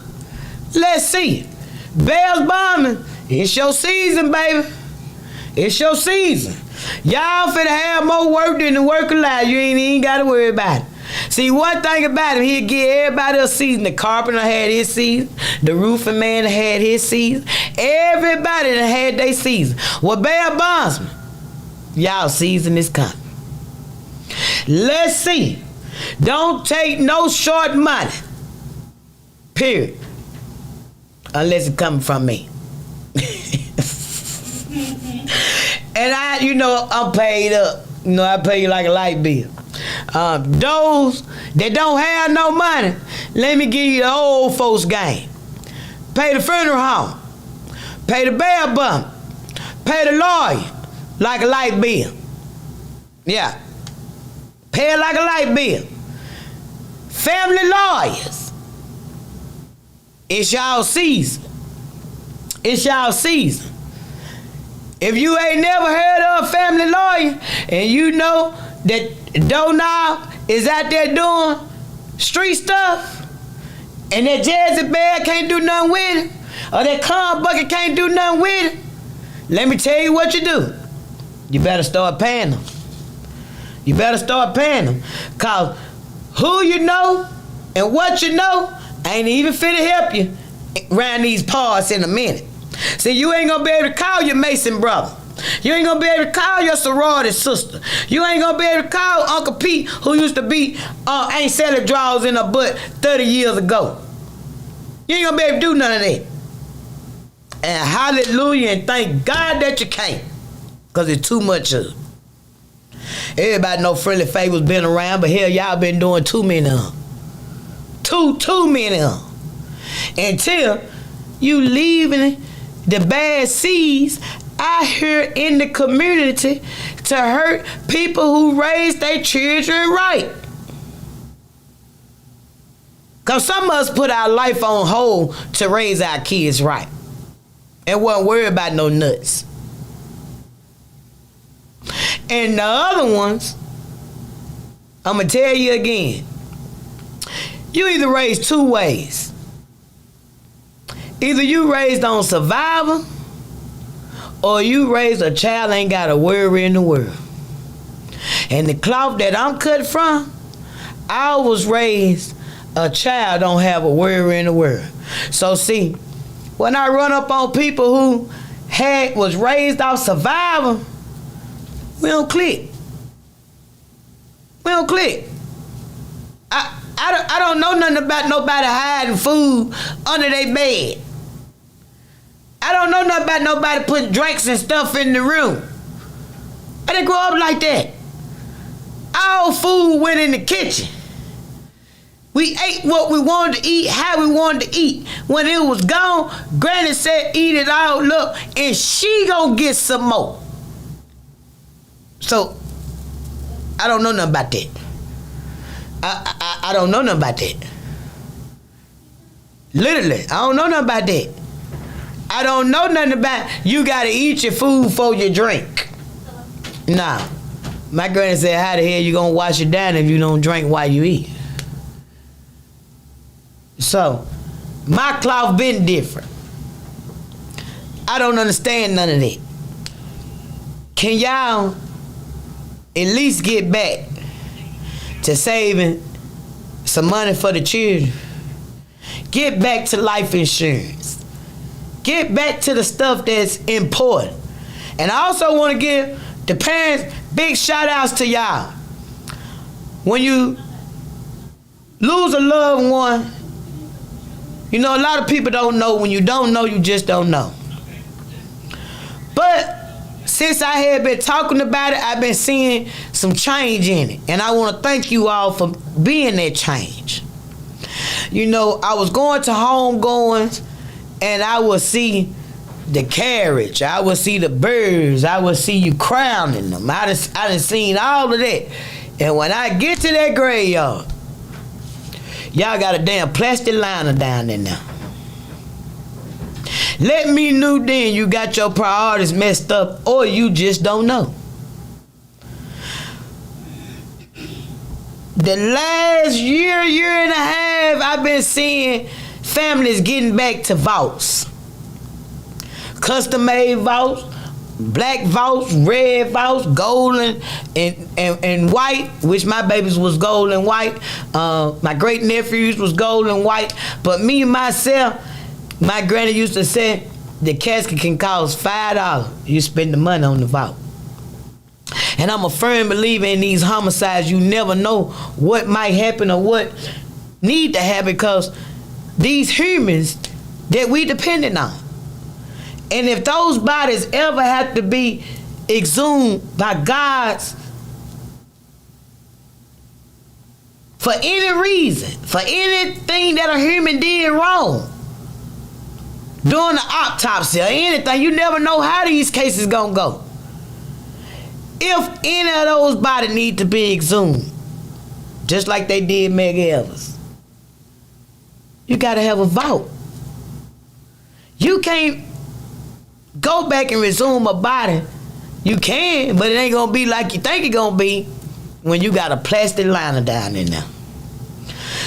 Let's see. Bells bombing. It's your season, baby. It's your season. Y'all finna have more work than the work alive. You ain't even gotta worry about it. See, one thing about him, he'll give everybody a season. The carpenter had his season. The roofing man had his season. Everybody that had their season. Well, Bear Bondsman, y'all season is coming. Let's see. Don't take no short money. Period. Unless it coming from me. And I'm paid up. I pay you like a light bill. Those that don't have no money, let me give you the old folks game. Pay the funeral home. Pay the bail bump. Pay the lawyer like a light bill. Yeah. Pay it like a light bill. Family lawyers. It's y'all season. It's y'all season. If you ain't never heard of a family lawyer and you know that Donald is out there doing street stuff and that Jezebel can't do nothing with it, or that Con Bucket can't do nothing with it, let me tell you what you do. You better start paying them. You better start paying them. Because who you know and what you know ain't even finna help you around these parts in a minute. See, you ain't gonna be able to call your Mason brother. You ain't gonna be able to call your sorority sister. You ain't gonna be able to call Uncle Pete, who used to be ain't selling drawers in her butt 30 years ago. You ain't gonna be able to do none of that. And hallelujah, and thank God that you can't, because it's too much of it. Everybody know Friendly Favor's been around, but hell, y'all been doing too many of them. Too many of them. Until you leaving the bad seeds out here in the community to hurt people who raise their children right. Because some of us put our life on hold to raise our kids right and wasn't worried about no nuts. And the other ones, I'm going to tell you again, you either raise two ways. Either you raised on survival, or you raised a child ain't got a worry in the world. And the cloth that I'm cut from, I was raised a child don't have a worry in the world. So see, when I run up on people who was raised off survival, we don't click. We don't click. I don't know nothing about nobody hiding food under their bed. I don't know nothing about nobody putting drinks and stuff in the room. I didn't grow up like that. All food went in the kitchen. We ate what we wanted to eat, how we wanted to eat. When it was gone, Granny said, eat it all up, and she gonna get some more. So, I don't know nothing about that. I don't know nothing about that. Literally, I don't know nothing about that. I don't know nothing about you gotta eat your food before you drink. Nah. My granny said, how the hell you gonna wash it down if you don't drink while you eat? So, my cloth been different. I don't understand none of that. Can y'all at least get back to saving some money for the children? Get back to life insurance. Get back to the stuff that's important. And I also want to give the parents big shout outs to y'all. When you lose a loved one, you know, a lot of people don't know. When you don't know, you just don't know. But since I had been talking about it, I've been seeing some change in it. And I want to thank you all for being that change. You know, I was going to homegoings and I would see the carriage. I would see the birds. I would see you crowning them. I done seen all of that. And when I get to that graveyard, y'all got a damn plastic liner down there now. Let me know then you got your priorities messed up or you just don't know. The last year and a half, I've been seeing families getting back to vaults. Custom-made vaults, black vaults, red vaults, gold and white, which my babies was gold and white. My great-nephews was gold and white. But me and myself, my granny used to say, the casket can cost $5. You spend the money on the vault. And I'm a firm believer in these homicides. You never know what might happen or what need to happen because these humans that we dependent on. And if those bodies ever have to be exhumed by God's, for any reason, for anything that a human did wrong, during the autopsy or anything, you never know how these cases gonna go. If any of those bodies need to be exhumed, just like they did Meg Evans, you gotta have a vault. You can't go back and resume a body. You can, but it ain't gonna be like you think it gonna be when you got a plastic liner down in there.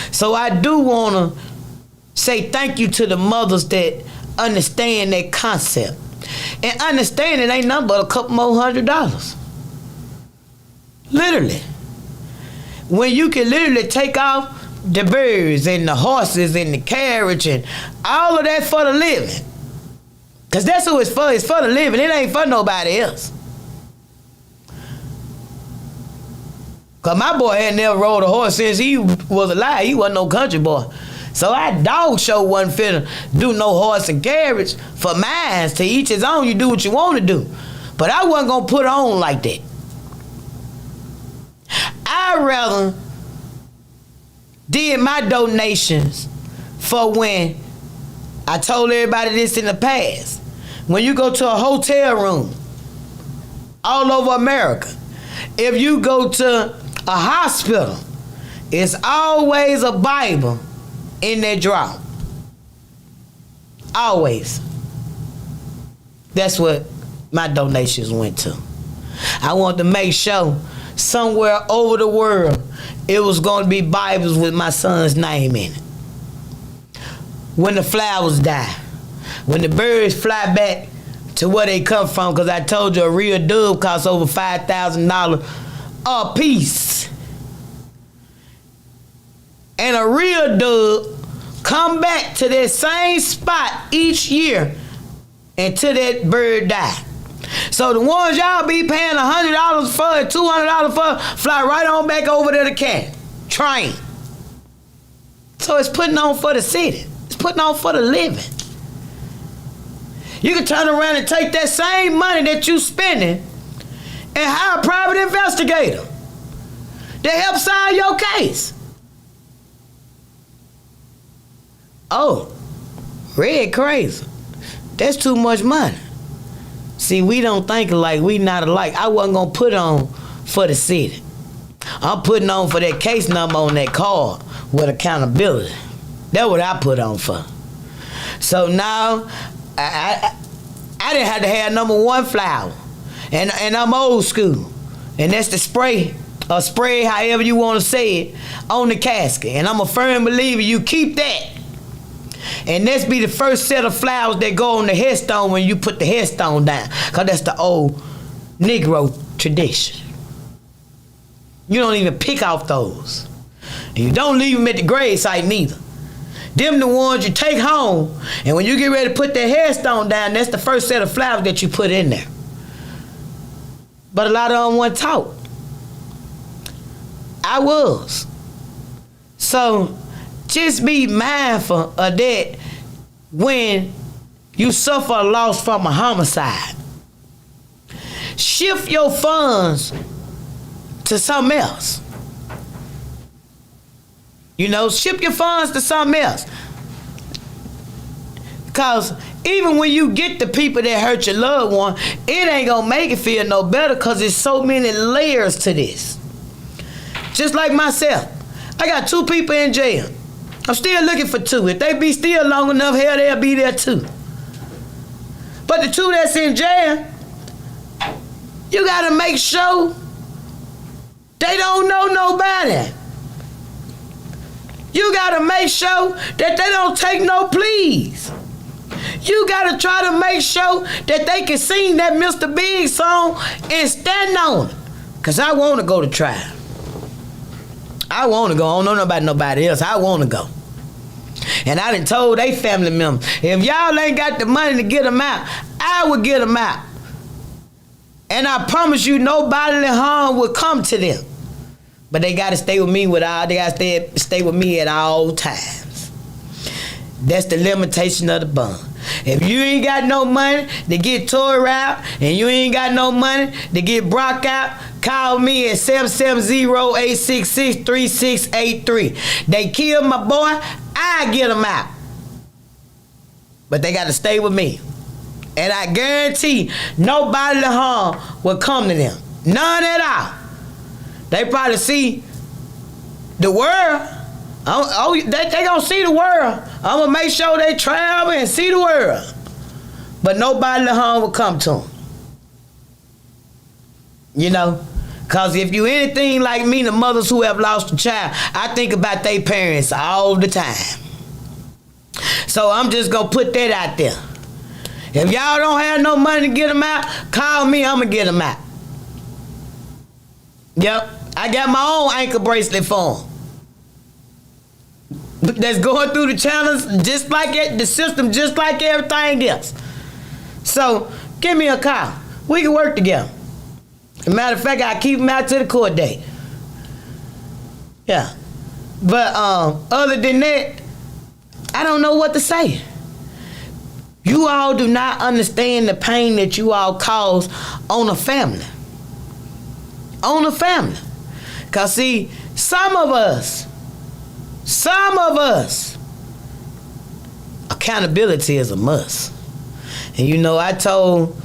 So I do wanna say thank you to the mothers that understand that concept. And understand it ain't nothing but a couple more $100. Literally. When you can literally take off the birds and the horses and the carriage and all of that for the living. Because that's who it's for. It's for the living. It ain't for nobody else. Because my boy had never rode a horse since he was alive. He wasn't no country boy. So our dog show wasn't finna do no horse and carriage for mine. To each his own, you do what you want to do. But I wasn't gonna put on like that. I'd rather did my donations for when I told everybody this in the past. When you go to a hotel room all over America, if you go to a hospital, it's always a Bible in that drawer. Always. That's what my donations went to. I want to make sure somewhere over the world it was going to be Bibles with my son's name in it. When the flowers die, when the birds fly back to where they come from, because I told you a real dove costs over $5,000 a piece. And a real dove come back to that same spot each year until that bird die. So the ones y'all be paying $100 for, $200 for, fly right on back over there to Canton. Train. So it's putting on for the city. It's putting on for the living. You can turn around and take that same money that you spending and hire a private investigator to help solve your case. Oh, red crazy. That's too much money. See, we don't think alike. We not alike. I wasn't gonna put on for the city. I'm putting on for that case number on that card with accountability. That's what I put on for. So now, I didn't have to have number one flower. And I'm old school. And that's the spray, or spray, however you want to say it, on the casket. And I'm a firm believer you keep that. And this be the first set of flowers that go on the headstone when you put the headstone down. Because that's the old Negro tradition. You don't even pick off those. And you don't leave them at the grave site neither. Them the ones you take home, and when you get ready to put that headstone down, that's the first set of flowers that you put in there. But a lot of them weren't taught. I was. So just be mindful of that when you suffer a loss from a homicide. shift your funds to something else. You know, shift your funds to something else. Because even when you get the people that hurt your loved one, it ain't gonna make it feel no better because there's so many layers to this. Just like myself, I got 2 people in jail. I'm still looking for 2. If they be still long enough, hell, they'll be there too. But the 2 that's in jail, you gotta make sure they don't know nobody. You gotta make sure that they don't take no pleas. You gotta try to make sure that they can sing that Mr. Big song and stand on it. Cause I wanna go to trial. I wanna go. I don't know nobody else. I wanna go. And I done told they family members, if y'all ain't got the money to get them out, I will get them out. And I promise you, no bodily harm will come to them. But they gotta stay with me they gotta stay with me at all times. That's the limitation of the bond. If you ain't got no money to get Tory out, and you ain't got no money to get Brock out, call me at 770-866-3683. They killed my boy, I get them out. But they got to stay with me. And I guarantee no bodily harm will come to them. None at all. They probably see the world. They gonna see the world. I'm gonna make sure they travel and see the world. But no bodily harm will come to them. You know? Because if you anything like me, the mothers who have lost a child, I think about their parents all the time. So I'm just going to put that out there. If y'all don't have no money to get them out, call me, I'm going to get them out. Yep, I got my own ankle bracelet for them. That's going through the channels just like it, the system, just like everything else. So give me a call. We can work together. As a matter of fact, I keep them out to the court date. Yeah. But other than that, I don't know what to say. You all do not understand the pain that you all cause on a family. On a family. Because see, some of us, accountability is a must. And you know, I told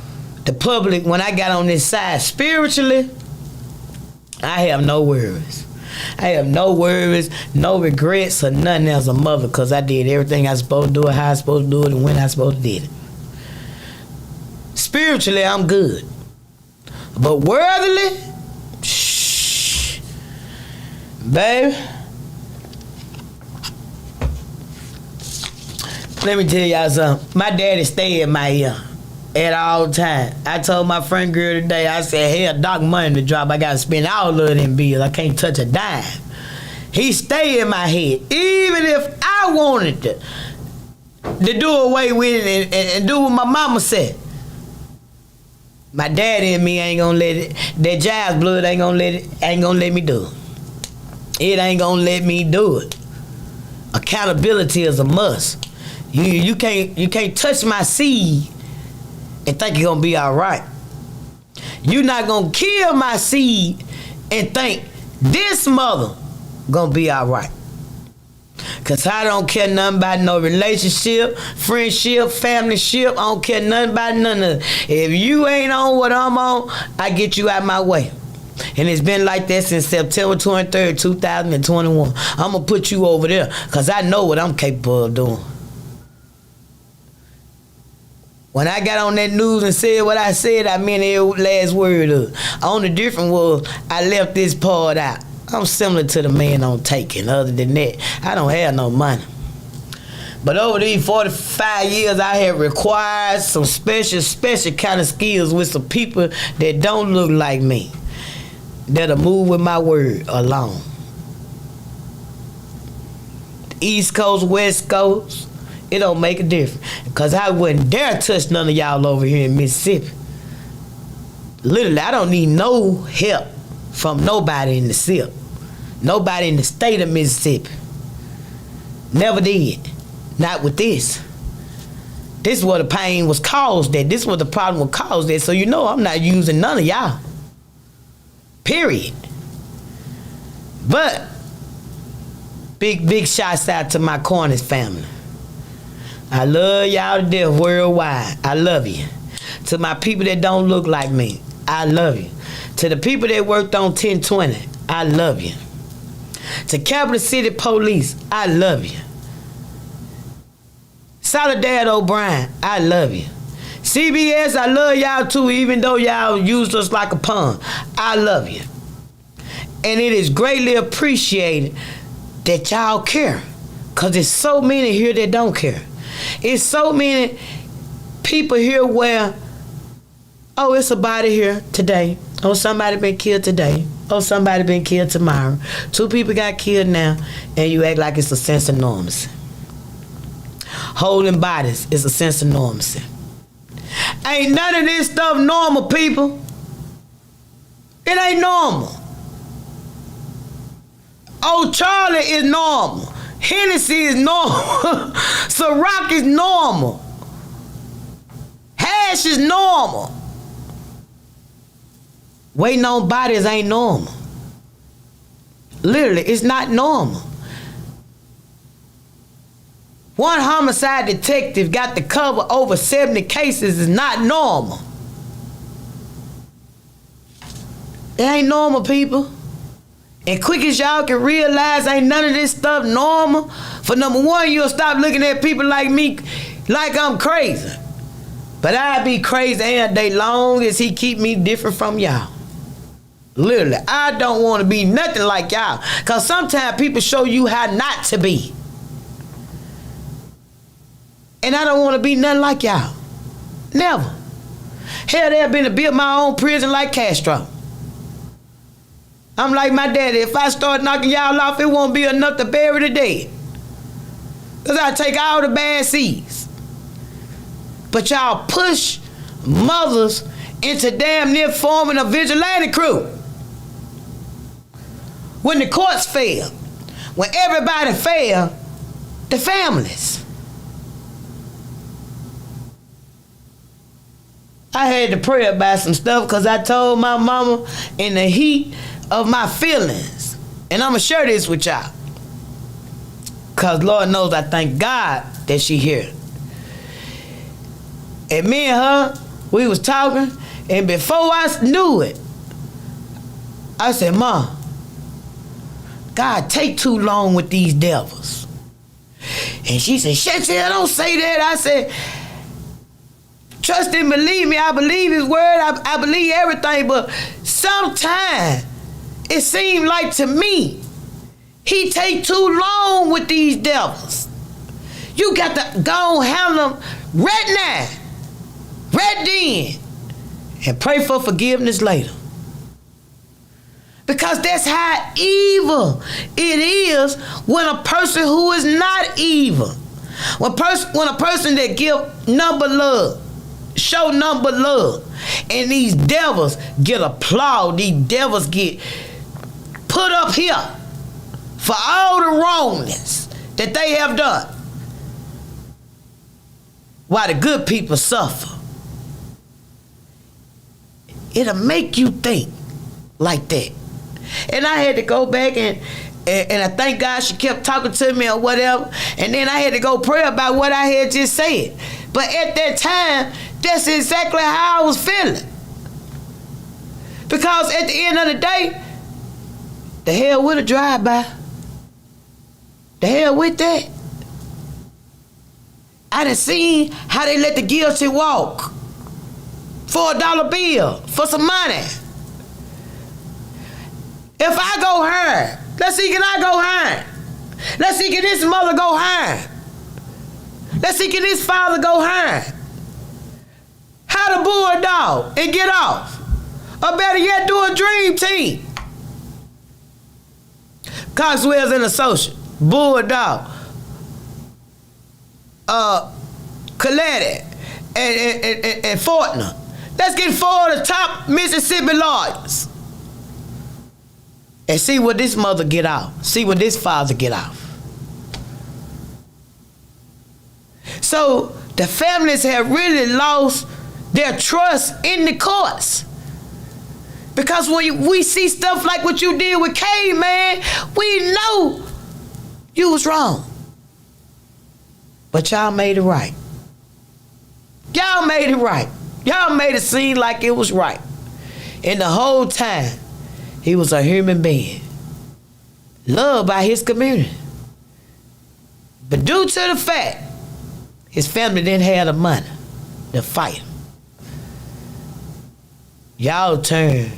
the public when I got on this side spiritually, I have no worries. I have no worries, no regrets or nothing as a mother because I did everything I was supposed to do it, how I was supposed to do it, and when I was supposed to do it. Spiritually, I'm good. But worldly, shh, baby. Let me tell y'all something. My daddy stayed in my ear at all times. I told my friend girl today, I said, hell, doc money to drop. I got to spend all of them bills. I can't touch a dime. He stayed in my head. Even if I wanted to do away with it and do what my mama said. My daddy and me ain't gonna let it, that jazz blood ain't gonna let me do it. It ain't gonna let me do it. Accountability is a must. You can't touch my seed and think you're gonna be all right. You're not gonna kill my seed and think this mother gonna be all right. Cause I don't care nothing about no relationship, friendship, familyship. I don't care nothing about none of it. If you ain't on what I'm on, I get you out my way. And it's been like that since September 23rd, 2021. I'm gonna put you over there cause I know what I'm capable of doing. When I got on that news and said what I said, I meant every last word of it. Only difference was I left this part out. I'm similar to the man on taking. Other than that, I don't have no money. But over these 45 years, I have required some special kind of skills with some people that don't look like me, that'll move with my word alone. East Coast, West Coast, it don't make a difference. Because I wouldn't dare touch none of y'all over here in Mississippi. Literally, I don't need no help from nobody in the SIP. Nobody in the state of Mississippi. Never did. Not with this. This is where the pain was caused at. This is where the problem was caused at. So you know I'm not using none of y'all. Period. But big shouts out to my Cornish family. I love y'all to death worldwide. I love you. To my people that don't look like me, I love you. To the people that worked on 1020, I love you. To Capital City Police, I love you. Soledad O'Brien, I love you. CBS, I love y'all too, even though y'all used us like a pawn. I love you. And it is greatly appreciated that y'all care. Because there's so many here that don't care. It's so many people here where, oh, it's a body here today. Oh, somebody been killed today. Oh, somebody been killed tomorrow. 2 people got killed now, and you act like it's a sense of normalcy. Holding bodies is a sense of normalcy. Ain't none of this stuff normal, people. It ain't normal. Oh, Charlie is normal. Hennessy is normal. Ciroc is normal. Hash is normal. Waiting on bodies ain't normal. Literally, it's not normal. One homicide detective got to cover over 70 cases is not normal. It ain't normal, people. And quick as y'all can realize, ain't none of this stuff normal. For number one, you'll stop looking at people like me like I'm crazy. But I'd be crazy all day long as he keep me different from y'all. Literally, I don't want to be nothing like y'all. Because sometimes people show you how not to be. And I don't want to be nothing like y'all. Never. Hell, they've been to build my own prison like Castro. I'm like my daddy. If I start knocking y'all off, it won't be enough to bury the dead. Because I take all the bad seeds. But y'all push mothers into damn near forming a vigilante crew. When the courts fail, when everybody fail, the families. I had to pray about some stuff because I told my mama in the heat of my feelings. And I'm going to share this with y'all. Because Lord knows I thank God that she here. And me and her, we was talking. And before I knew it, I said, Mom, God take too long with these devils. And she said, Shantell, don't say that. I said, trust and believe me. I believe his word. I believe everything. But sometimes it seemed like to me, he take too long with these devils. You got to go and handle them right now, right then, and pray for forgiveness later. Because that's how evil it is when a person who is not evil, when a person that give none but love, show none but love, and these devils get applauded, these devils get put up here for all the wrongness that they have done, while the good people suffer. It'll make you think like that. And I had to go back and I thank God she kept talking to me or whatever. And then I had to go pray about what I had just said. But at that time, that's exactly how I was feeling. Because at the end of the day, the hell with a drive-by. The hell with that. I done seen how they let the guilty walk for $1 bill, for some money. If I go home, let's see, can I go home? Let's see, can this mother go home? Let's see, can this father go home? How to bulldog and get off? Or better yet, do a dream team. Coxwell's and Associate, Bulldog, Colette, and Fortner. Let's get 4 of the top Mississippi lawyers. And see what this mother get off. See what this father get off. So the families have really lost their trust in the courts. Because when we see stuff like what you did with Kay, man, we know you was wrong. But y'all made it right. Y'all made it right. Y'all made it seem like it was right. And the whole time, he was a human being, loved by his community. But due to the fact his family didn't have the money to fight him, y'all turned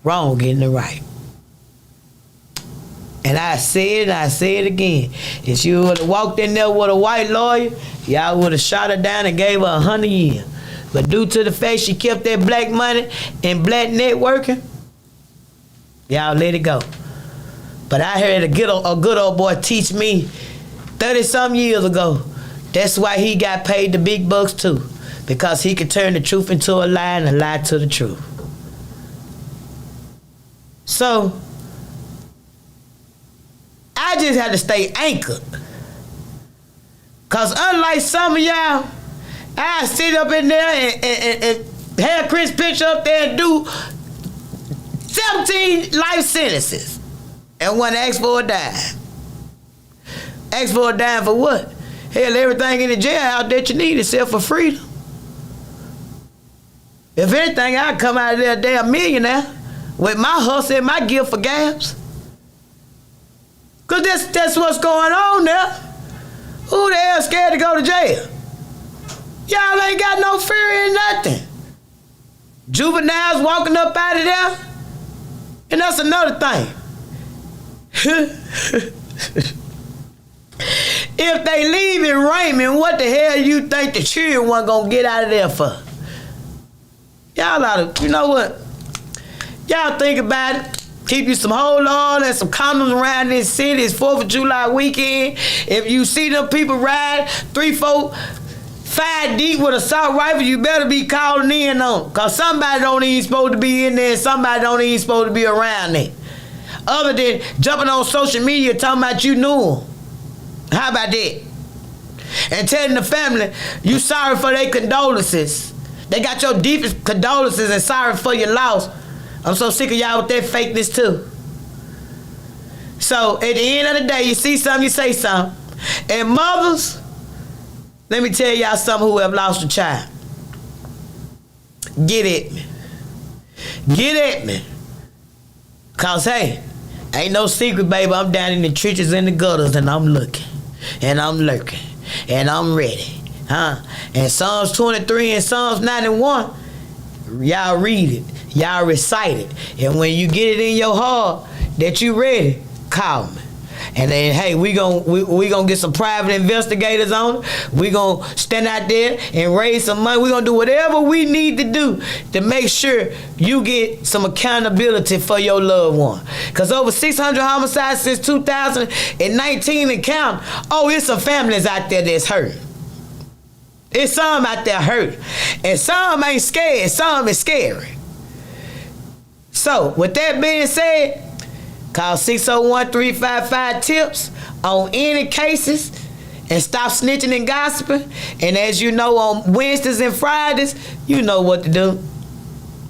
wrong getting it right. And I said it again. If you would have walked in there with a white lawyer, y'all would have shot her down and gave her 100 years. But due to the fact she kept that black money and black networking, y'all let it go. But I heard a good old boy teach me 30-something years ago. That's why he got paid the big bucks too. Because he could turn the truth into a lie and a lie to the truth. So, I just had to stay anchored. Because unlike some of y'all, I sit up in there and have Chris Pitch up there and do 17 life sentences and want to ask for a dime. Ask for a dime for what? Hell, everything in the jailhouse that you need except for freedom. If anything, I'd come out of there a damn millionaire with my hustle and my gift for gas. Because that's what's going on there. Who the hell scared to go to jail? Y'all ain't got no fear in nothing. Juveniles walking up out of there. And that's another thing. If they leave in Raymond, what the hell you think the children weren't gonna get out of there for? Y'all ought to, you know what? Y'all think about it. Keep you some hold on and some condoms around this city. It's 4th of July weekend. If you see them people ride 3, 4, 5 deep with an assault rifle, you better be calling in on them. Because somebody don't even supposed to be in there and somebody don't even supposed to be around there. Other than jumping on social media talking about you knew them. How about that? And telling the family you sorry for their condolences. They got your deepest condolences and sorry for your loss. I'm so sick of y'all with that fakeness too. So at the end of the day, you see something, you say something. And mothers, let me tell y'all something who have lost a child. Get at me. Get at me. Cause hey, ain't no secret, baby. I'm down in the trenches and the gutters and I'm looking. And I'm lurking. And I'm ready. And Psalms 23 and Psalms 91, y'all read it. Y'all recite it. And when you get it in your heart that you ready, call me. And then, hey, we gonna get some private investigators on it. We gonna stand out there and raise some money. We gonna do whatever we need to do to make sure you get some accountability for your loved one. Because over 600 homicides since 2019 and count. Oh, it's some families out there that's hurt. It's some out there hurt. And some ain't scared. Some is scary. So, with that being said, call 601-355-TIPS on any cases and stop snitching and gossiping. And as you know, on Wednesdays and Fridays, you know what to do.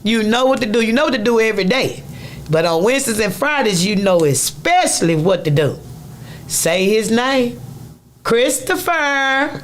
You know what to do. You know what to do every day. But on Wednesdays and Fridays, you know especially what to do. Say his name. Christopher.